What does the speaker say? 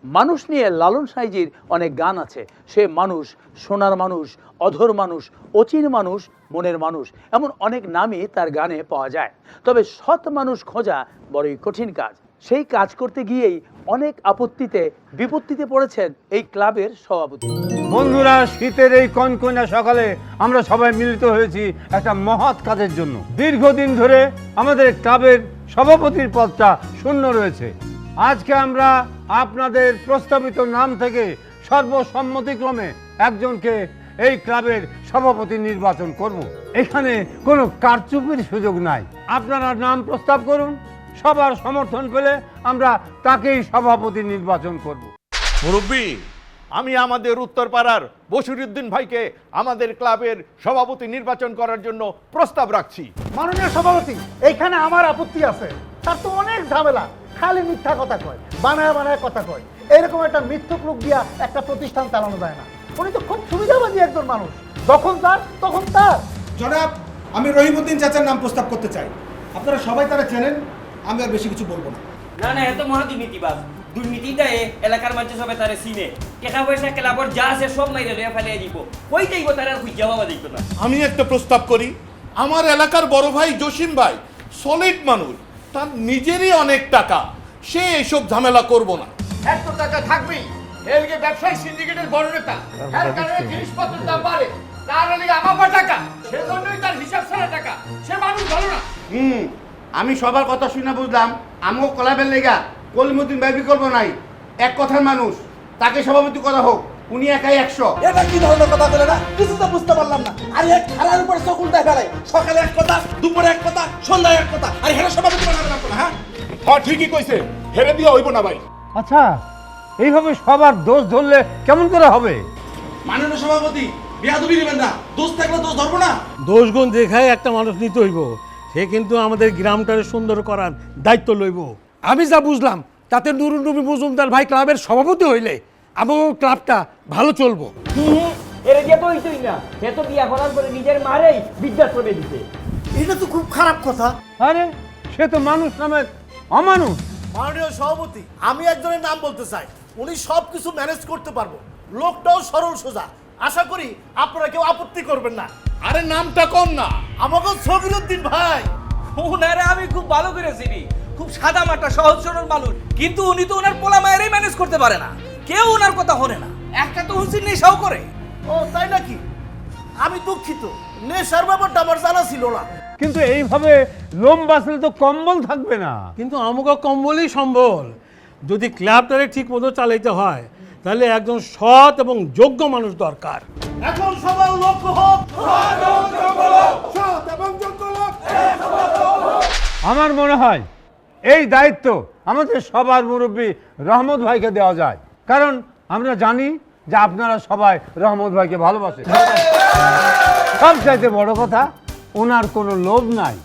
মানুষ নিয়ে লালন সাঁইজির অনেক গান আছে। সে মানুষ, সোনার মানুষ, অধর মানুষ, অচিন মানুষ, মনের মানুষ, এমন অনেক নামই তার গানে পাওয়া যায়। তবে সৎ মানুষ খোঁজা বড়ই কঠিন কাজ। সেই কাজ করতে গিয়েই অনেক আপত্তিতে বিপত্তিতে পড়েছেন এই ক্লাবের সভাপতি। বন্ধুরা, শীতের এই কনকনা সকালে আমরা সবাই মিলিত হয়েছি একটা মহৎ কাজের জন্য। দীর্ঘদিন ধরে আমাদের ক্লাবের সভাপতির পদটা শূন্য রয়েছে। আজকে আমরা আপনাদের প্রস্তাবিত নাম থেকে সর্বসম্মতিক্রমে একজনকে এই ক্লাবের সভাপতি নির্বাচন করব। এখানে কোনো কারচুপির সুযোগ নাই। আপনারা নাম প্রস্তাব করুন, সবার সমর্থন পেলে আমরা তাকেই সভাপতি নির্বাচন করব। মুরব্বী, আমি আমাদের উত্তরপাড়ার বশিরউদ্দিন ভাইকে আমাদের ক্লাবের সভাপতি নির্বাচন করার জন্য প্রস্তাব রাখছি। মাননীয় সভাপতি, এইখানে আমার আপত্তি আছে। তার তো অনেক ঝামেলা, খালি মিথ্যা কথা কয়, বানায় বানায় কথা কয়। এরকম একটা মিথ্যুক লোক দিয়া একটা প্রতিষ্ঠান চালানো যায় না। উনি তো খুব সুবিধাবাদী একজন মানুষ, যখন তার তখন তার। জনাব, আমি রহিমউদ্দিন চাচার নাম প্রস্তাব করতে চাই। আপনারা সবাই তারা চেনেন, আমি আর বেশি কিছু বলবো না। না না, এত মহা দুর্নীতিবাজ। দুর্নীতিটা এলাকার মধ্যে সবাই তারা চিনে। টাকা পয়সা ক্লাবর যা আছে সব মাইরে লইয়া ফেলিয়ে দিব। কই যাইব তারা খুঁজা পাওয়া যাইতো না। আমি একটা প্রস্তাব করি। আমার এলাকার বড় ভাই জসিম ভাই সলিড মানুষ, তার নিজেরই অনেক টাকা, সে এসব ঝামেলা করব না। এত টাকা থাকবেই, এলগে ব্যবসায়ী সিন্ডিকেটের বড় নেতা, এর কারণে জিনিসপত্রের দাম বাড়ে, তার লিগে আমার টাকা, সেজন্যই তার হিসাব ছাড়া টাকা। সে মানুষ ভালো না। আমি সবার কথা শুনে বুঝলাম আমগো ক্লাবের লেগা কলিমুদ্দিন ভাই বিকল্প নাই, এক কথার মানুষ, তাকে সভাপতি করা হোক। উনি একাই 100। এটা কি ধরনের কথা বলে না, কিছু তো বুঝতে পারলাম না। আর এক খেলার উপর চোখ উল্টায় ফেলে, সকালে এক কথা, দুপুরে এক কথা, সন্ধ্যায় এক কথা, আর হেরা সভাপতি বানাবে না। হ্যাঁ হ্যাঁ, ঠিকই কইছে, হেরে দিয়ে হইব না ভাই। আচ্ছা, এইভাবে সবার দোষ ধরলে কেমন করে হবে? মাননীয় সভাপতি, বিয়াদবি নেবেন না, দোষ থাকলে দোষ ধরবো না। দোষ গুণ দেখায় একটা মানুষ নিতে হইব। সে কিন্তু আমাদের গ্রামটারে সুন্দর করার দায়িত্ব লইব। আমি যা বুঝলাম তাতে নুরুন নবী মজুমদার ভাই ক্লাবের সভাপতি হইলে আমাদের ক্লাবটা ভালো চলবো। এর যে তো হইতই না, সে তো বিয়া করার পরে নিজের মারেই বৃদ্ধাশ্রমে দিতে। এটা তো খুব খারাপ কথা। আরে, সে তো মানুষ নামে অমানুষ। মাননীয় সভাপতি, আমি একজনের নাম বলতে চাই। উনি সব কিছু ম্যানেজ করতে পারবো, লোকটাও সরল সোজা। আশা করি আপনারা কেউ আপত্তি করবেন না। আরে নামটা কোন না? আমাকে সগিরউদ্দিন ভাই। ওনারে আমি খুব ভালো করে চিনি, খুব সাদা মাটা সহজ সরল মানুষ, কিন্তু উনি তো ওনার পোলা মায়েরই ম্যানেজ করতে পারে না। কেউ ওনার কথা শোনে না। একটা তো হুসিন নেশাও করে। ও তাই নাকি? আমি দুঃখিত, নেশার ব্যাপারটা আমার জানা ছিল না। কিন্তু এইভাবে লোম বাঁচলে তো কম্বল থাকবে না। কিন্তু আমাকে কম্বলই সম্বল। যদি ক্লাবটারে ঠিক মতো চালাইতে হয় তাহলে একজন সৎ এবং যোগ্য মানুষ দরকার। এখন সবার লক্ষ্য হোক আমার মনে হয় এই দায়িত্ব আমাদের সবার মুরব্বী রহমত ভাইকে দেওয়া যায়, কারণ আমরা জানি যে আপনারা সবাই রহমত ভাইকে ভালোবাসেন। সবচাইতে বড় কথা, ওনার কোনো লোভ নাই।